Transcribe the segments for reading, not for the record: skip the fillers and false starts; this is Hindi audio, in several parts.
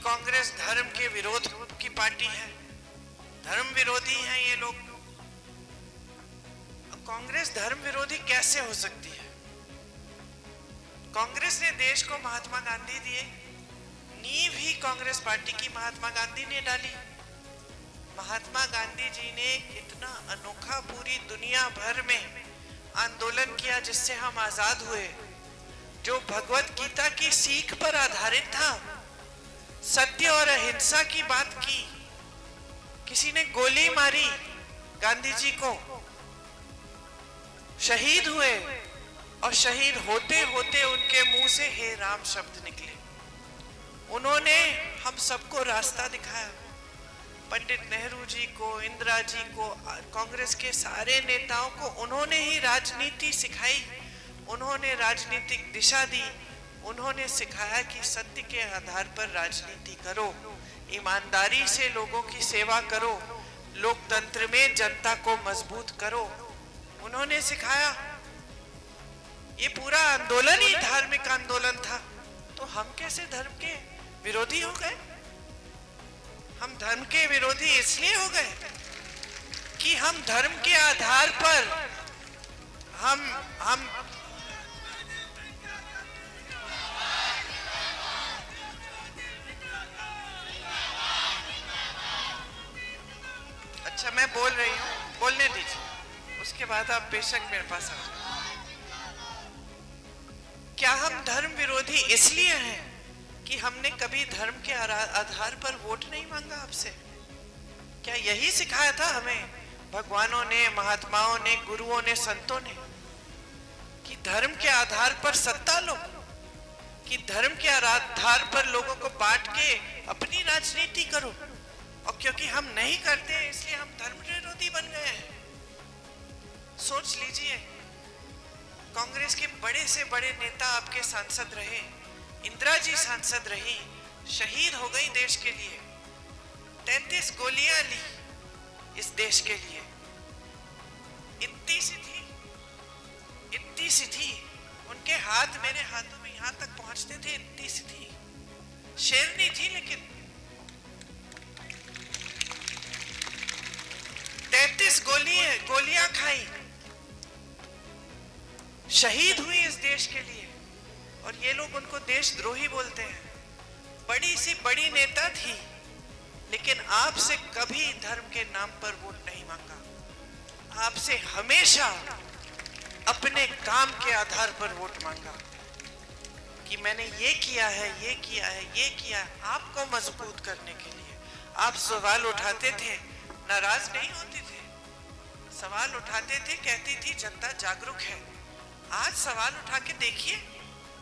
कांग्रेस धर्म के विरोध की पार्टी है, धर्म विरोधी हैं ये लोग। अब कांग्रेस धर्म विरोधी कैसे हो सकती है? कांग्रेस ने देश को महात्मा गांधी दिए, नींव ही कांग्रेस पार्टी की महात्मा गांधी ने डाली। महात्मा गांधी जी ने इतना अनोखा पूरी दुनिया भर में आंदोलन किया जिससे हम आजाद हुए, जो भगवत गीता की सीख पर आधारित था, सत्य और अहिंसा की बात की। किसी ने गोली मारी गांधी जी को, शहीद हुए और शहीद होते होते उनके मुंह से हे राम शब्द निकले। उन्होंने हम सबको रास्ता दिखाया, पंडित नेहरू जी को, इंदिरा जी को, कांग्रेस के सारे नेताओं को उन्होंने ही राजनीति सिखाई, उन्होंने राजनीतिक दिशा दी, उन्होंने सिखाया कि सत्य के आधार पर राजनीति करो, ईमानदारी से लोगों की सेवा करो, लोकतंत्र में जनता को मजबूत करो, उन्होंने सिखाया। ये पूरा आंदोलन ही धार्मिक आंदोलन था। तो हम कैसे धर्म के विरोधी हो गए? हम धर्म के विरोधी इसलिए हो गए कि हम धर्म के आधार पर हम अच्छा, मैं बोल रही हूँ, बोलने दीजिए, उसके बाद आप बेशक मेरे पास आ जाए। क्या हम धर्म विरोधी इसलिए हैं कि हमने कभी धर्म के आधार पर वोट नहीं मांगा आपसे? क्या यही सिखाया था हमें भगवानों ने, महात्माओं ने, गुरुओं ने, संतों ने, कि धर्म के आधार पर सत्ता लो, कि धर्म के आधार पर लोगों को बांट के अपनी राजनीति करो? और क्योंकि हम नहीं करते इसलिए हम धर्म विरोधी बन गए हैं। सोच लीजिए, कांग्रेस के बड़े से बड़े नेता आपके सांसद रहे, इंदिरा जी सांसद रही, शहीद हो गई देश के लिए, 33 गोलियां ली इस देश के लिए, इतनी सी थी, उनके हाथ मेरे हाथों में यहां तक पहुंचते थे, इतनी सी थी, शेरनी थी, लेकिन 33 गोलियां खाई, शहीद हुई इस देश के लिए, और ये लोग उनको देशद्रोही बोलते हैं। बड़ी सी बड़ी नेता थी, लेकिन आपसे कभी धर्म के नाम पर वोट नहीं मांगा, आपसे हमेशा अपने काम के आधार पर वोट मांगा कि मैंने ये किया है, ये किया है, ये किया है, आपको मजबूत करने के लिए। आप सवाल उठाते थे, नाराज नहीं होते थे, सवाल उठाते थे, कहती थी जनता जागरूक है। आज सवाल उठा के देखिए,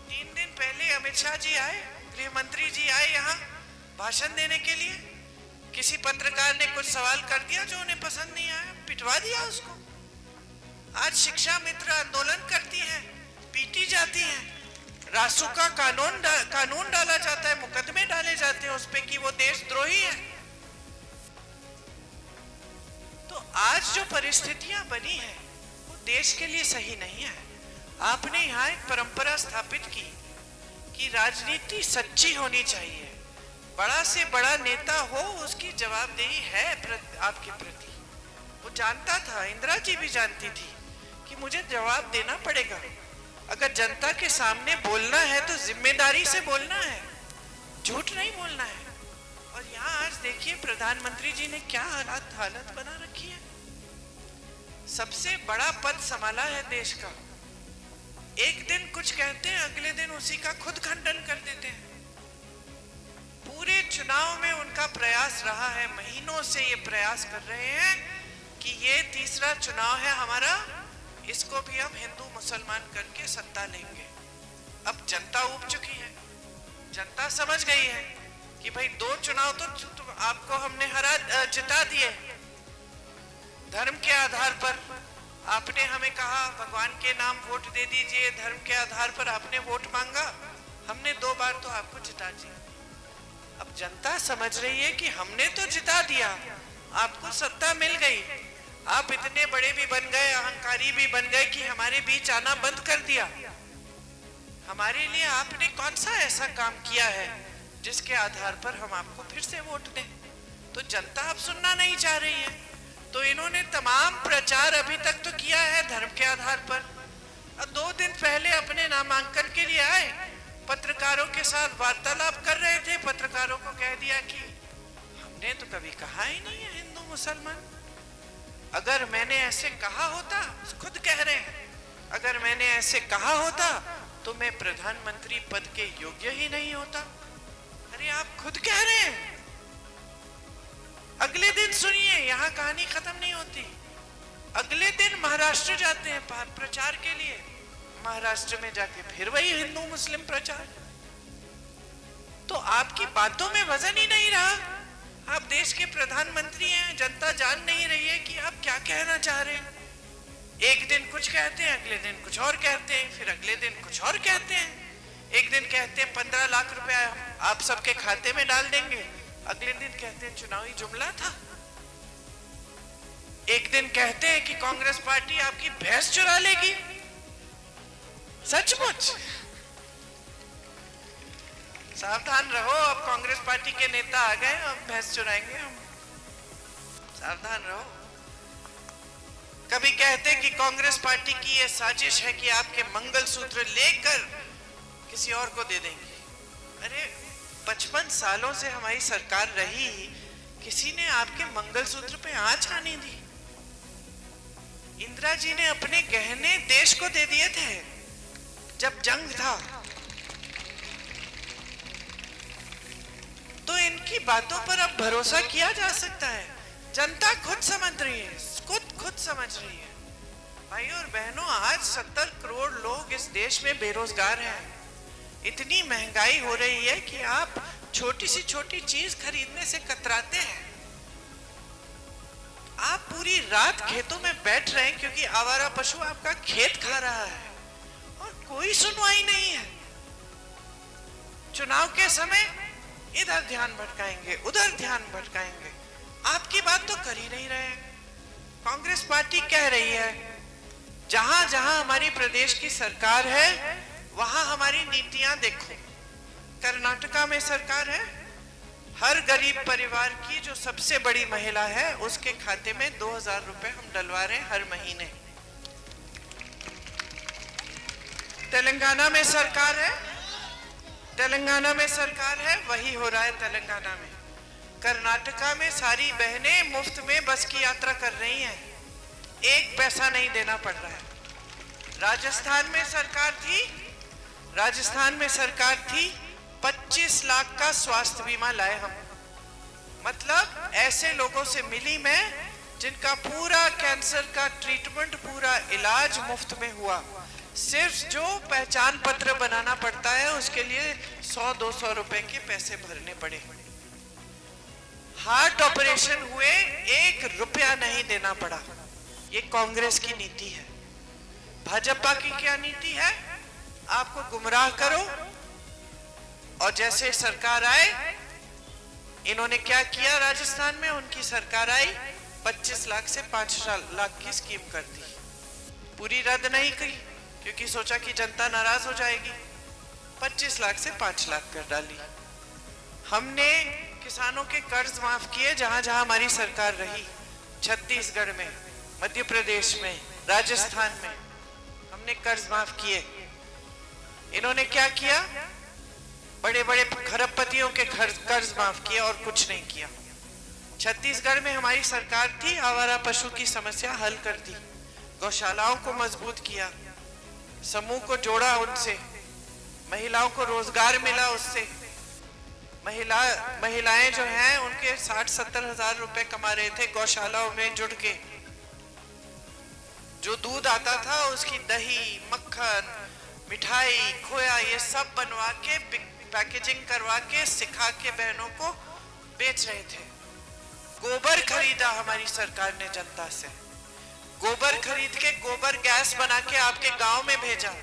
3 दिन पहले अमित शाह जी आए, गृह मंत्री जी आए यहाँ भाषण देने के लिए, किसी पत्रकार ने कुछ सवाल कर दिया जो उन्हें पसंद नहीं आया, पिटवा दिया उसको। आज शिक्षा मित्र आंदोलन करती है, पीटी जाती है, रासुका कानून डाला जाता है, मुकदमे डाले जाते हैं उस पे कि वो देशद्रोही है। तो आज जो परिस्थितियां बनी है वो देश के लिए सही नहीं है। आपने यहाँ एक परंपरा स्थापित की कि राजनीति सच्ची होनी चाहिए, बड़ा से बड़ा नेता हो उसकी जवाबदेही है आपके प्रति। वो जानता था, इंदिरा जी भी जानती थी कि मुझे जवाब देना पड़ेगा। अगर जनता के सामने बोलना है तो जिम्मेदारी से बोलना है, झूठ नहीं बोलना है। और यहाँ आज देखिए प्रधानमंत्री जी ने क्या हालत बना रखी है। सबसे बड़ा पद संभाला है देश का, एक दिन कुछ कहते हैं, अगले दिन उसी का खुद खंडन कर देते हैं। पूरे चुनाव में उनका प्रयास रहा है, महीनों से ये प्रयास कर रहे हैं कि ये तीसरा चुनाव है हमारा, इसको भी हम हिंदू मुसलमान करके सत्ता लेंगे। अब जनता उब चुकी है, जनता समझ गई है कि भाई 2 चुनाव तो आपको हमने जिता दिए धर्म के आधार पर। आपने हमें कहा भगवान के नाम वोट दे दीजिए, धर्म के आधार पर आपने वोट मांगा, हमने 2 बार तो आपको जिता दिया। अब जनता समझ रही है कि हमने तो जिता दिया, आपको सत्ता मिल गई, आप इतने बड़े भी बन गए, अहंकारी भी बन गए कि हमारे बीच आना बंद कर दिया। हमारे लिए आपने कौन सा ऐसा काम किया है जिसके आधार पर हम आपको फिर से वोट दें। तो जनता अब सुनना नहीं चाह रही है, तो इन्होंने तमाम प्रचार अभी तक तो किया है धर्म के आधार पर। अब 2 दिन पहले अपने नामांकन के लिए आए, पत्रकारों के साथ वार्तालाप कर रहे थे, पत्रकारों को कह दिया कि हमने तो कभी कहा ही नहीं है हिंदू मुसलमान। अगर मैंने ऐसे कहा होता, खुद कह रहे हैं, अगर मैंने ऐसे कहा होता तो मैं प्रधानमंत्री पद के योग्य ही नहीं होता। अरे आप खुद कह रहे हैं। अगले दिन सुनिए, यहाँ कहानी खत्म नहीं होती। अगले दिन महाराष्ट्र जाते हैं प्रचार के लिए, महाराष्ट्र में जाके फिर वही हिंदू मुस्लिम प्रचार। तो आपकी बातों में वजन ही नहीं रहा। आप देश के प्रधानमंत्री हैं, जनता जान नहीं रही है कि आप क्या कहना चाह रहे हैं। एक दिन कुछ कहते हैं, अगले दिन कुछ और कहते हैं, फिर अगले दिन कुछ और कहते हैं। एक दिन कहते हैं 15 लाख रुपया आप सबके खाते में डाल देंगे, अगले दिन कहते हैं चुनावी जुमला था। एक दिन कहते हैं कि कांग्रेस पार्टी आपकी भैंस चुरा लेगी। सचमुच सावधान रहो, अब कांग्रेस पार्टी के नेता आ गए, अब भैंस चुराएंगे हम, सावधान रहो। कभी कहते हैं कि कांग्रेस पार्टी की यह साजिश है कि आपके मंगलसूत्र लेकर किसी और को दे देंगे। अरे 55 सालों से हमारी सरकार रही, किसी ने आपके मंगलसूत्र पे आंच आने दी? इंदिरा जी ने अपने गहने देश को दे दिए थे जब जंग था। तो इनकी बातों पर अब भरोसा किया जा सकता है? जनता खुद समझ रही है, खुद समझ रही है। भाई और बहनों, आज 70 करोड़ लोग इस देश में बेरोजगार हैं। इतनी महंगाई हो रही है कि आप छोटी सी छोटी चीज खरीदने से कतराते हैं। आप पूरी रात खेतों में बैठ रहे हैं क्योंकि आवारा पशु आपका खेत खा रहा है और कोई सुनवाई नहीं है। चुनाव के समय इधर ध्यान भटकाएंगे, उधर ध्यान भटकाएंगे, आपकी बात तो कर ही नहीं रहे हैं। कांग्रेस पार्टी कह रही है जहां जहां हमारी प्रदेश की सरकार है वहां हमारी नीतियां देखो। कर्नाटका में सरकार है, हर गरीब परिवार की जो सबसे बड़ी महिला है उसके खाते में 2000 रुपए हम डलवा रहे हैं हर महीने। तेलंगाना में सरकार है, तेलंगाना में सरकार है, वही हो रहा है तेलंगाना में। कर्नाटका में सारी बहनें मुफ्त में बस की यात्रा कर रही हैं, 1 पैसा नहीं देना पड़ रहा है। राजस्थान में सरकार थी, राजस्थान में सरकार थी 25 लाख का स्वास्थ्य बीमा लाए हम। मतलब ऐसे लोगों से मिली मैं जिनका पूरा कैंसर का ट्रीटमेंट, पूरा इलाज मुफ्त में हुआ। सिर्फ जो पहचान पत्र बनाना पड़ता है उसके लिए 100-200 रुपए के पैसे भरने पड़े। हार्ट ऑपरेशन हुए 1 रुपया नहीं देना पड़ा। ये कांग्रेस की नीति है। भाजपा की क्या नीति है? आपको गुमराह करो और जैसे सरकार आए, इन्होंने क्या किया? राजस्थान में उनकी सरकार आई, 25 लाख से 5 लाख की स्कीम कर दी। पूरी रद्द नहीं की क्योंकि सोचा कि जनता नाराज हो जाएगी। 25 लाख से 5 लाख कर डाली। हमने किसानों के कर्ज माफ किए जहां जहां हमारी सरकार रही। छत्तीसगढ़ में, मध्य प्रदेश में, राजस्थान में हमने कर्ज माफ किए। इन्होंने क्या किया? बड़े बड़े खरबपतियों के कर्ज माफ किए और कुछ नहीं किया। छत्तीसगढ़ में हमारी सरकार थी, आवारा पशु की समस्या हल कर दी, गौशालाओं को मजबूत किया, समूह को जोड़ा उनसे, महिलाओं को रोजगार मिला उससे। महिलाएं जो हैं उनके 60-70 हजार रुपए कमा रहे थे गौशालाओं में जुड़ के। जो दूध आता था उसकी दही, मक्खन, मिठाई, खोया ये सब बनवा के पैकेजिंग करवा के सिखा के बहनों को बेच रहे थे। गोबर खरीदा हमारी सरकार ने जनता से, गोबर खरीद के गोबर गैस बना के आपके गांव में भेजा।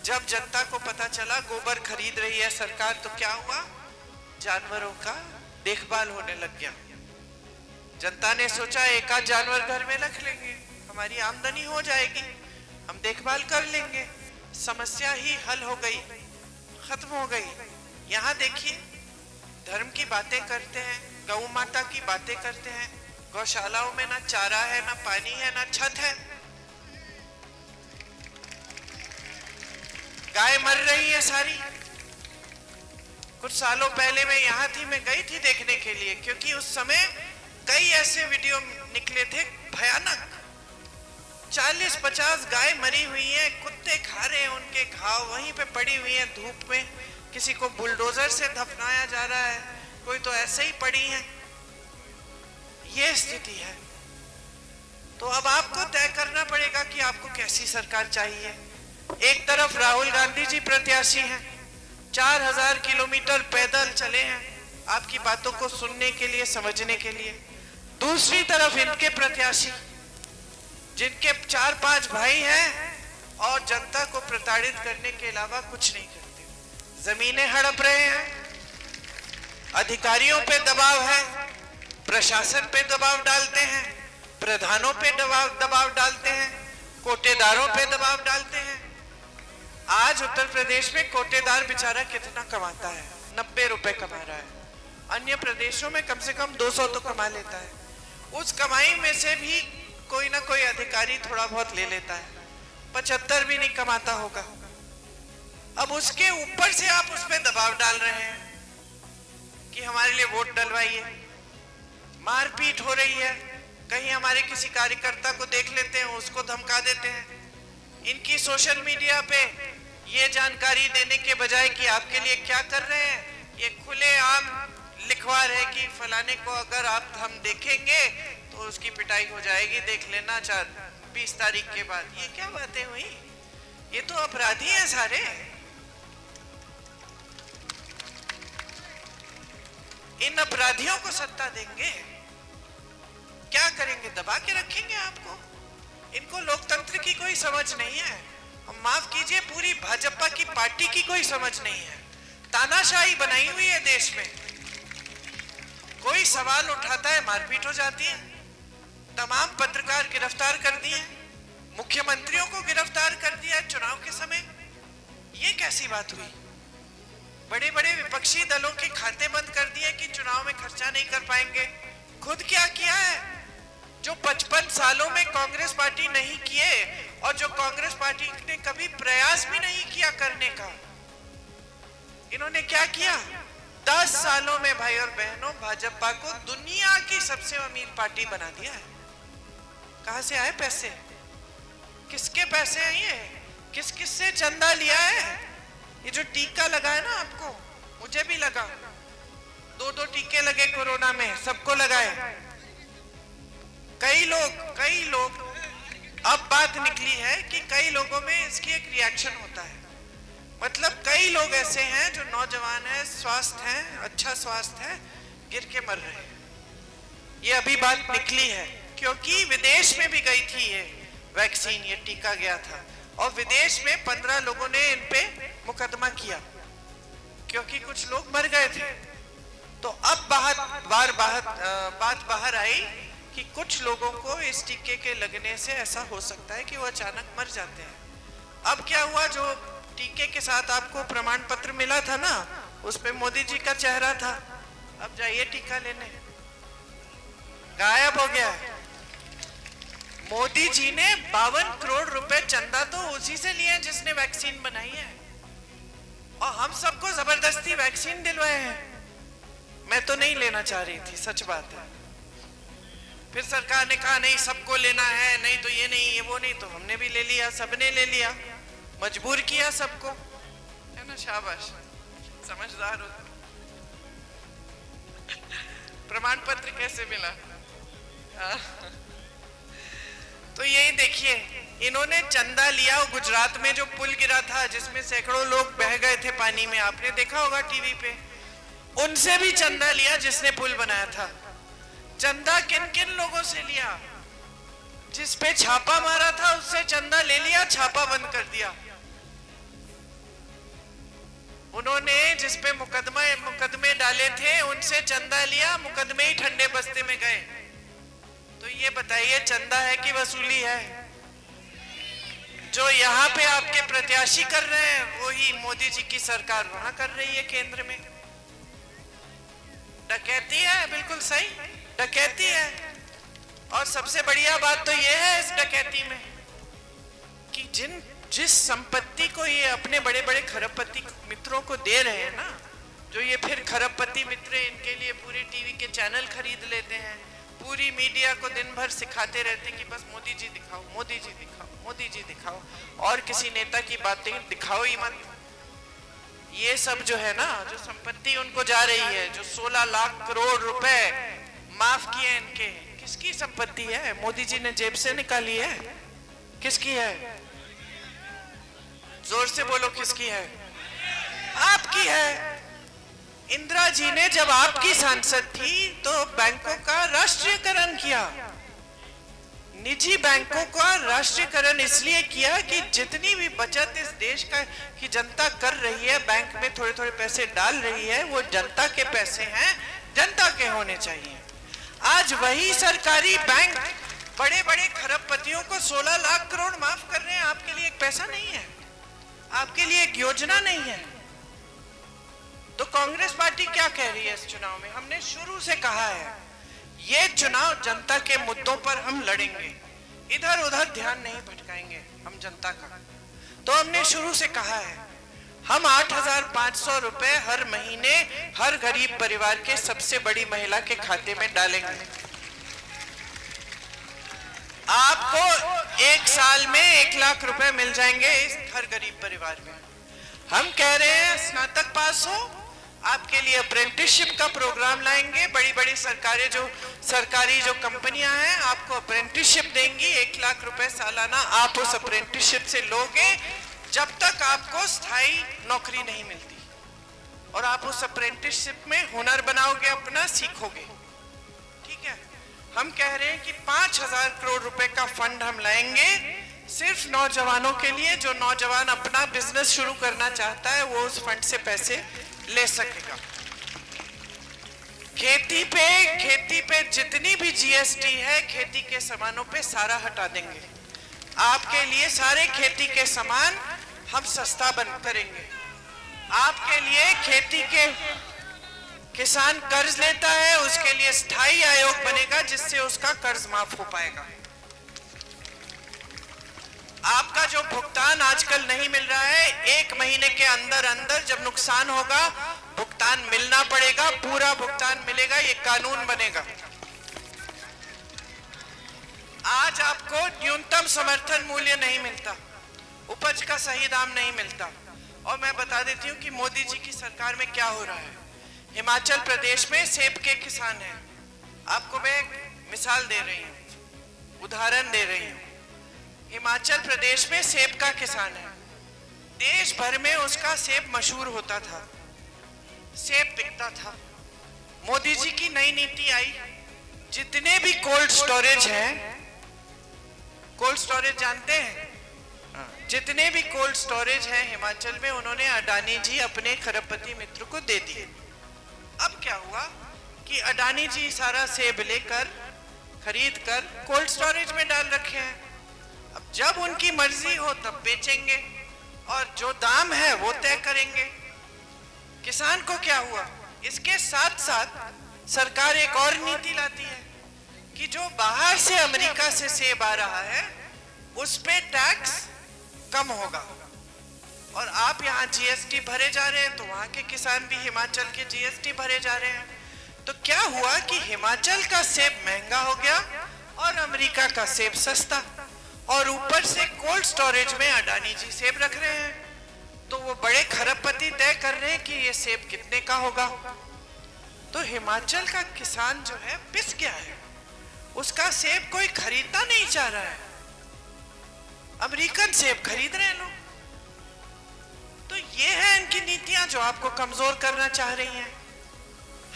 जब जनता को पता चला गोबर खरीद रही है सरकार तो क्या हुआ? जानवरों का देखभाल होने लग गया। जनता ने सोचा एक आध जानवर घर में रख लेंगे, हमारी आमदनी हो जाएगी, हम देखभाल कर लेंगे, समस्या ही हल हो गई, खत्म हो गई। यहाँ देखिए धर्म की बातें करते हैं, गौ माता की बातें करते हैं, गौशालाओं में ना चारा है, ना पानी है, ना छत है, गाय मर रही है सारी। कुछ सालों पहले मैं यहाँ थी, मैं गई थी देखने के लिए, क्योंकि उस समय कई ऐसे वीडियो निकले थे भयानक। 40-50 गाय मरी हुई हैं, कुत्ते खा रहे हैं उनके घाव, वहीं पे पड़ी हुई हैं धूप में, किसी को बुलडोजर से दफनाया जा रहा है, कोई तो ऐसे ही पड़ी हैं। ये स्थिति है। तो अब आपको तय करना पड़ेगा कि आपको कैसी सरकार चाहिए। एक तरफ राहुल गांधी जी प्रत्याशी हैं, 4000 किलोमीटर पैदल चले हैं आपकी बातों को सुनने के लिए, समझने के लिए। दूसरी तरफ इनके प्रत्याशी जिनके 4-5 भाई हैं और जनता को प्रताड़ित करने के अलावा कुछ नहीं करते। जमीनें हड़प रहे हैं, अधिकारियों पे दबाव है, प्रशासन पे दबाव डालते हैं, प्रधानों पे दबाव डालते हैं, कोटेदारों पे दबाव डालते हैं। आज उत्तर प्रदेश में कोटेदार बेचारा कितना कमाता है? 90 रुपए कमा रहा है। अन्य प्रदेशों में कम से कम 200 तो कमा लेता है। उस कमाई में से भी कोई ना कोई अधिकारी थोड़ा बहुत ले लेता है, 75 भी नहीं कमाता होगा। अब उसके ऊपर से आप उस पर दबाव डाल रहे हैं कि हमारे लिए वोट डलवाइए। मारपीट हो रही है, कहीं हमारे किसी कार्यकर्ता को देख लेते हैं, उसको धमका देते हैं। इनकी सोशल मीडिया पे ये जानकारी देने के बजाय कि आपके लिए क्या कर रहे हैं, ये खुलेआम लिखवा रहे कि फलाने को अगर आप हम देखेंगे तो उसकी पिटाई हो जाएगी, देख लेना 20 तारीख के बाद। ये क्या बातें हुई? ये तो अपराधी हैं सारे। इन अपराधियों को सत्ता देंगे, क्या करेंगे? दबा के रखेंगे आपको। इनको लोकतंत्र की कोई समझ नहीं है। माफ कीजिए, पूरी भाजपा की पार्टी की कोई समझ नहीं है। तानाशाही बनाई हुई है देश में। कोई सवाल उठाता है, मारपीट हो जाती है। तमाम पत्रकार गिरफ्तार कर दिए, मुख्यमंत्रियों को गिरफ्तार कर दिया चुनाव के समय। ये कैसी बात हुई? बड़े बड़े विपक्षी दलों के खाते बंद कर दिए कि चुनाव में खर्चा नहीं कर पाएंगे। खुद क्या किया है? जो 55 सालों में कांग्रेस पार्टी नहीं किए, और जो कांग्रेस पार्टी ने कभी प्रयास भी नहीं किया करने का, इन्होंने क्या किया? 10 सालों में भाई और बहनों भाजपा को दुनिया की सबसे अमीर पार्टी बना दिया है। कहां से आए पैसे? किसके पैसे हैं ये? किस किस से चंदा लिया है? ये जो टीका लगा है ना आपको, मुझे भी लगा, 2-2 टीके लगे कोरोना में, सबको लगाए। कई लोग अब बात निकली है कि कई लोगों में इसकी एक रिएक्शन होता है। मतलब कई लोग ऐसे हैं जो नौजवान हैं, स्वास्थ्य हैं, अच्छा स्वास्थ्य है, गिर के मर रहे हैं। ये अभी बात निकली है, क्योंकि विदेश में भी गई थी ये वैक्सीन, ये टीका गया था, और विदेश में 15 लोगों ने इन पे मुकदमा किया क्योंकि कुछ लोग मर गए थे। तो अब बात बाहर आई कि कुछ लोगों को इस टीके के लगने से ऐसा हो सकता है कि वो अचानक मर जाते हैं। अब क्या हुआ? जो टीके के साथ आपको प्रमाण पत्र मिला था ना, उस पे मोदी जी का चेहरा था। अब जाइए टीका लेने, गायब हो गया। मोदी जी ने 52 करोड़ रुपए चंदा तो उसी से लिए जिसने वैक्सीन बनाई है, और हम सबको जबरदस्ती वैक्सीन दिलवाए हैं। मैं तो नहीं लेना चाह रही थी, सच बात है। फिर सरकार ने कहा नहीं, सबको लेना है, नहीं तो ये नहीं, ये वो नहीं, तो हमने भी ले लिया, सबने ले लिया, मजबूर किया सबको, है ना? शाबाश, समझदार हो। प्रमाण पत्र कैसे मिला? तो यही देखिए, इन्होंने चंदा लिया। गुजरात में जो पुल गिरा था जिसमें सैकड़ों लोग बह गए थे पानी में, आपने देखा होगा टीवी पे, उनसे भी चंदा लिया जिसने पुल बनाया था। चंदा किन किन लोगों से लिया? जिस पे छापा मारा था उससे चंदा ले लिया, छापा बंद कर दिया। उन्होंने जिस पे मुकदमे डाले थे उनसे चंदा लिया, मुकदमे ही ठंडे बस्ते में गए। तो ये बताइए, चंदा है कि वसूली है? जो यहाँ पे आपके प्रत्याशी कर रहे हैं वही मोदी जी की सरकार वहां कर रही है केंद्र में। डकैती है, बिल्कुल सही, डकैती है। और सबसे बढ़िया बात तो ये है इस डकैती में कि जिस संपत्ति को ये अपने बड़े बड़े खरबपति मित्रों को दे रहे हैं ना, जो ये फिर खरबपति मित्र इनके लिए पूरे टीवी के चैनल खरीद लेते हैं, पूरी मीडिया को दिन भर सिखाते रहते हैं कि बस मोदी जी दिखाओ, मोदी जी दिखाओ, मोदी जी दिखाओ, और किसी नेता की बातें दिखाओ ही मत। ये सब जो है ना, जो संपत्ति उनको जा रही है, जो 16 लाख करोड़ रुपए माफ किए इनके, किसकी संपत्ति है? मोदी जी ने जेब से निकाली है? किसकी है? जोर से बोलो, किसकी है? आपकी है। इंदिरा जी ने जब आपकी सांसद थी तो बैंकों का राष्ट्रीयकरण किया। निजी बैंकों का राष्ट्रीयकरण इसलिए किया कि जितनी भी बचत इस देश का की जनता कर रही है, बैंक में थोड़े थोड़े पैसे डाल रही है, वो जनता के पैसे हैं, जनता के होने चाहिए। आज वही सरकारी बैंक बड़े बड़े खरबपतियों को 16 लाख करोड़ माफ कर रहे हैं। आपके लिए एक पैसा नहीं है, आपके लिए एक योजना नहीं है। तो कांग्रेस पार्टी क्या कह रही है इस चुनाव में? हमने शुरू से कहा है ये चुनाव जनता के मुद्दों पर हम लड़ेंगे, इधर उधर ध्यान नहीं भटकाएंगे हम जनता का। तो हमने शुरू से कहा है हम 8,500 रुपए हर महीने हर गरीब परिवार के सबसे बड़ी महिला के खाते में डालेंगे। आपको एक साल में 1 लाख रुपए मिल जाएंगे इस हर गरीब परिवार में। हम कह रहे हैं स्नातक पास हो, आपके लिए अप्रेंटिसशिप का प्रोग्राम लाएंगे। बड़ी बड़ी सरकारी जो कंपनियां हैं आपको अप्रेंटिसशिप देंगी, 1 लाख रुपए सालाना आप उस अप्रेंटिसशिप से लोगे जब तक आपको स्थायी नौकरी नहीं मिलती, और आप उस अप्रेंटिसशिप में हुनर बनाओगे, अपना सीखोगे। ठीक है। हम कह रहे हैं कि 5,000 करोड़ रुपए का फंड हम लाएंगे सिर्फ नौजवानों के लिए। जो नौजवान अपना बिजनेस शुरू करना चाहता है वो उस फंड से पैसे ले सकेगा। खेती पे जितनी भी जीएसटी है खेती के सामानों पे सारा हटा देंगे। आपके लिए सारे खेती के सामान हम सस्ता बंद करेंगे। आपके लिए खेती के किसान कर्ज लेता है उसके लिए स्थायी आयोग बनेगा जिससे उसका कर्ज माफ हो पाएगा। आपका जो भुगतान आजकल नहीं मिल रहा है, 1 महीने के अंदर अंदर जब नुकसान होगा भुगतान मिलना पड़ेगा, पूरा भुगतान मिलेगा, ये कानून बनेगा। आज आपको न्यूनतम समर्थन मूल्य नहीं मिलता, उपज का सही दाम नहीं मिलता। और मैं बता देती हूँ कि मोदी जी की सरकार में क्या हो रहा है। हिमाचल प्रदेश में सेब के किसान हैं। आपको मैं एक मिसाल दे रही हूँ, उदाहरण दे रही हूँ। हिमाचल प्रदेश में सेब का किसान है, देश भर में उसका सेब मशहूर होता था, सेब बिकता था। मोदी जी की नई नीति आई, जितने भी कोल्ड स्टोरेज हैं, कोल्ड स्टोरेज जानते हैं, जितने भी कोल्ड स्टोरेज हैं हिमाचल में, उन्होंने अडानी जी अपने खरबपति मित्र को दे दिए। अब क्या हुआ कि अडानी जी सारा सेब लेकर खरीद कर कोल्ड स्टोरेज में डाल रखे हैं। अब जब उनकी मर्जी हो तब बेचेंगे और जो दाम है वो तय करेंगे। किसान को क्या हुआ? इसके साथ साथ सरकार एक और नीति लाती है कि जो बाहर से अमेरिका से सेब आ रहा है उस पे टैक्स कम होगा, और आप यहाँ जीएसटी भरे जा रहे हैं तो वहां के किसान भी हिमाचल के जीएसटी भरे जा रहे हैं। तो क्या हुआ कि हिमाचल का सेब महंगा हो गया और अमेरिका का सेब सस्ता, और ऊपर से कोल्ड स्टोरेज में अडानी जी सेब रख रहे हैं। तो वो बड़े खरबपति तय कर रहे हैं कि ये सेब कितने का होगा। तो हिमाचल का किसान जो है पिस गया है, उसका सेब कोई खरीदना नहीं चाह रहा है, अमेरिकन सेब खरीद रहे हैं लोग। तो ये है इनकी नीतियां जो आपको कमजोर करना चाह रही हैं।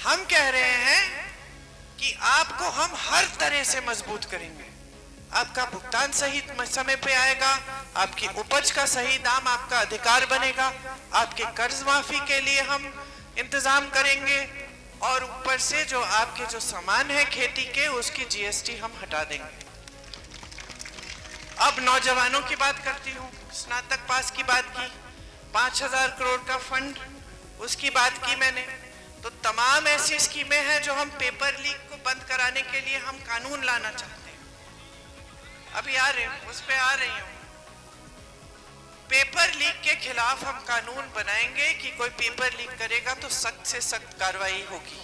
हम कह रहे हैं कि आपको हम हर तरह से मजबूत करेंगे। आपका भुगतान सही समय पे आएगा, आपकी उपज का सही दाम आपका अधिकार बनेगा, आपके कर्ज माफी के लिए हम इंतजाम करेंगे, और ऊपर से जो आपके जो सामान है खेती के उसकी जीएसटी हम हटा देंगे। अब नौजवानों की बात करती हूँ। स्नातक पास की बात की, 5,000 करोड़ का फंड, उसकी बात की मैंने। तो तमाम ऐसी स्कीमें हैं जो हम पेपर लीक को बंद कराने के लिए हम कानून लाना चाहते हैं। अभी आ रहे उस पे आ रही हूँ। पेपर लीक के खिलाफ हम कानून बनाएंगे कि कोई पेपर लीक करेगा तो सख्त से सख्त कार्रवाई होगी।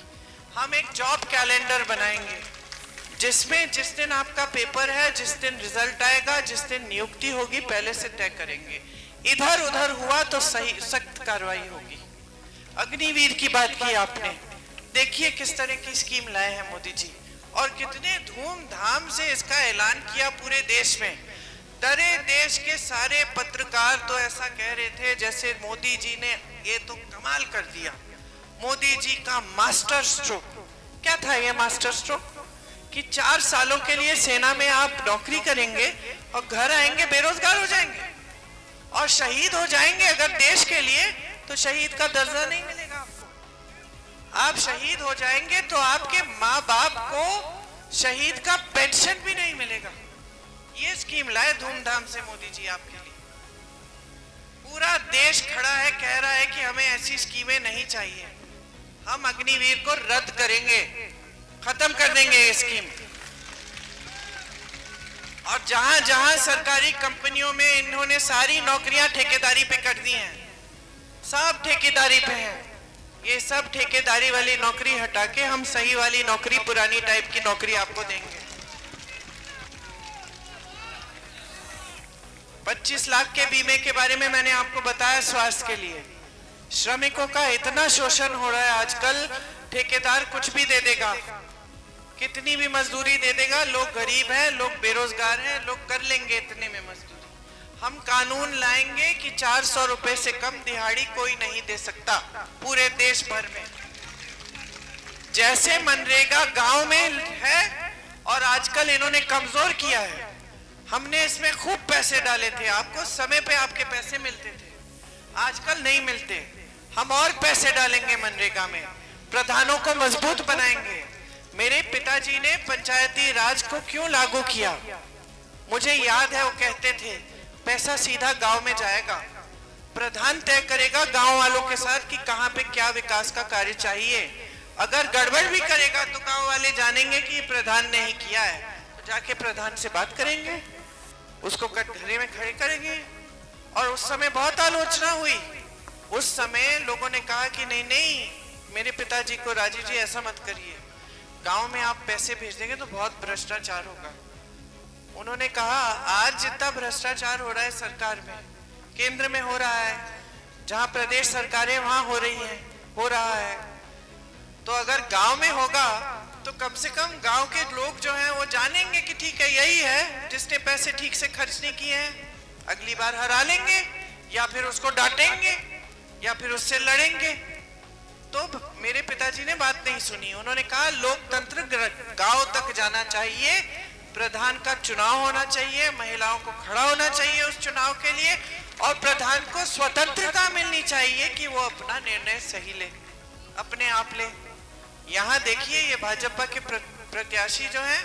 हम एक जॉब कैलेंडर बनाएंगे जिसमें जिस दिन आपका पेपर है, जिस दिन रिजल्ट आएगा, जिस दिन नियुक्ति होगी, पहले से तय करेंगे। इधर उधर हुआ तो सही सख्त कार्रवाई होगी। अग्निवीर की बात की आपने, देखिए किस तरह की स्कीम लाए हैं मोदी जी और कितने धूमधाम से इसका ऐलान किया पूरे देश में। डरे देश के सारे पत्रकार तो ऐसा कह रहे थे जैसे मोदी जी ने ये तो कमाल कर दिया। मोदी जी का मास्टर स्ट्रोक क्या था? ये मास्टर स्ट्रोक कि 4 सालों के लिए सेना में आप नौकरी करेंगे और घर आएंगे बेरोजगार हो जाएंगे और शहीद हो जाएंगे अगर देश के लिए, तो शहीद का दर्जा नहीं मिलेगा आपको। आप शहीद हो जाएंगे तो आपके माँ बाप को शहीद का पेंशन भी नहीं मिलेगा। ये स्कीम लाए धूमधाम से मोदी जी आपके लिए। पूरा देश खड़ा है, कह रहा है कि हमें ऐसी स्कीमें नहीं चाहिए। हम अग्निवीर को रद्द करेंगे, खत्म कर देंगे ये स्कीम। और जहां जहां सरकारी कंपनियों में इन्होंने सारी नौकरियां ठेकेदारी पे कर दी हैं, सब ठेकेदारी पे हैं, ये सब ठेकेदारी वाली नौकरी हटा के हम सही वाली नौकरी, पुरानी टाइप की नौकरी आपको देंगे। 25 लाख के बीमे के बारे में मैंने आपको बताया। स्वास्थ्य के लिए श्रमिकों का इतना शोषण हो रहा है आजकल, ठेकेदार कुछ भी दे देगा, कितनी भी मजदूरी दे देगा। लोग गरीब हैं, लोग बेरोजगार हैं, लोग कर लेंगे इतने में मजदूरी। हम कानून लाएंगे कि 400 रुपए से कम दिहाड़ी कोई नहीं दे सकता पूरे देश भर में। जैसे मनरेगा गांव में है और आजकल इन्होंने कमजोर किया है। हमने इसमें खूब पैसे डाले थे, आपको समय पे आपके पैसे मिलते थे, आजकल नहीं मिलते। हम और पैसे डालेंगे मनरेगा में, प्रधानों को मजबूत बनाएंगे। मेरे पिताजी ने पंचायती राज को क्यों लागू किया? मुझे याद है वो कहते थे पैसा सीधा गांव में जाएगा, प्रधान तय करेगा गांव वालों के साथ कि कहां पे क्या विकास का कार्य चाहिए। अगर गड़बड़ भी करेगा तो गांव वाले जानेंगे कि प्रधान ने ही किया है, तो जाके प्रधान से बात करेंगे, उसको कटघरे में खड़े करेंगे। और उस समय बहुत आलोचना हुई। उस समय लोगों ने कहा कि नहीं नहीं मेरे पिताजी को, राजीव जी ऐसा मत करिए, गांव में आप पैसे भेज देंगे तो बहुत भ्रष्टाचार होगा। उन्होंने कहा आज जितना भ्रष्टाचार हो रहा है सरकार में, केंद्र में हो रहा है, जहां प्रदेश सरकारें वहां हो रहा है, तो अगर गांव में होगा तो कम से कम गांव के लोग जो हैं वो जानेंगे कि ठीक है यही है जिसने पैसे ठीक से खर्च नहीं किए हैं, अगली बार हरा लेंगे या फिर उसको डांटेंगे या फिर उससे लड़ेंगे। तो मेरे पिताजी ने बात नहीं सुनी। उन्होंने कहा लोकतंत्र गांव तक जाना चाहिए, प्रधान का चुनाव होना चाहिए, महिलाओं को खड़ा होना चाहिए उस चुनाव के लिए, और प्रधान को स्वतंत्रता मिलनी चाहिए कि वो अपना निर्णय सही ले, अपने आप ले। यहाँ देखिए ये भाजपा के प्रत्याशी जो हैं,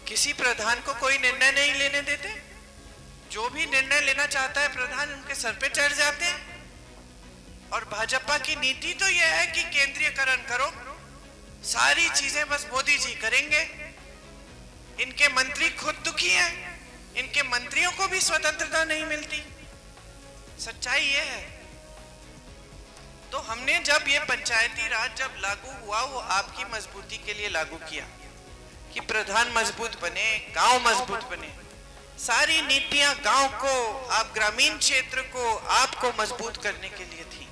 किसी प्रधान को कोई निर्णय नहीं लेने देते। जो भी निर्णय लेना चाहता है प्रधान उनके सर पे चढ़ जाते हैं। और भाजपा की नीति तो यह है कि केंद्रीयकरण करो, सारी चीजें बस मोदी जी करेंगे। इनके मंत्री खुद दुखी हैं, इनके मंत्रियों को भी स्वतंत्रता नहीं मिलती। सच्चाई ये है। तो हमने जब ये पंचायती राज जब लागू हुआ, वो आपकी मजबूती के लिए लागू किया कि प्रधान मजबूत बने, गांव मजबूत बने। सारी नीतियां गांव को, आप ग्रामीण क्षेत्र को, आपको मजबूत करने के लिए थी।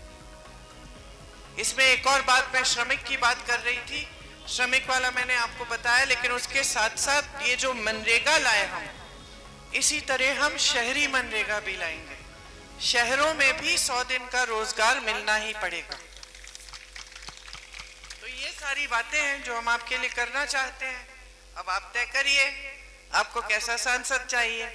इसमें एक और बात, मैं श्रमिक की बात कर रही थी, श्रमिक वाला मैंने आपको बताया, लेकिन उसके साथ साथ ये जो मनरेगा लाए हम, इसी तरह हम शहरी मनरेगा भी लाएंगे। शहरों में भी 100 दिन का रोजगार मिलना ही पड़ेगा। तो ये सारी बातें हैं जो हम आपके लिए करना चाहते हैं। अब आप तय करिए आपको कैसा सांसद चाहिए।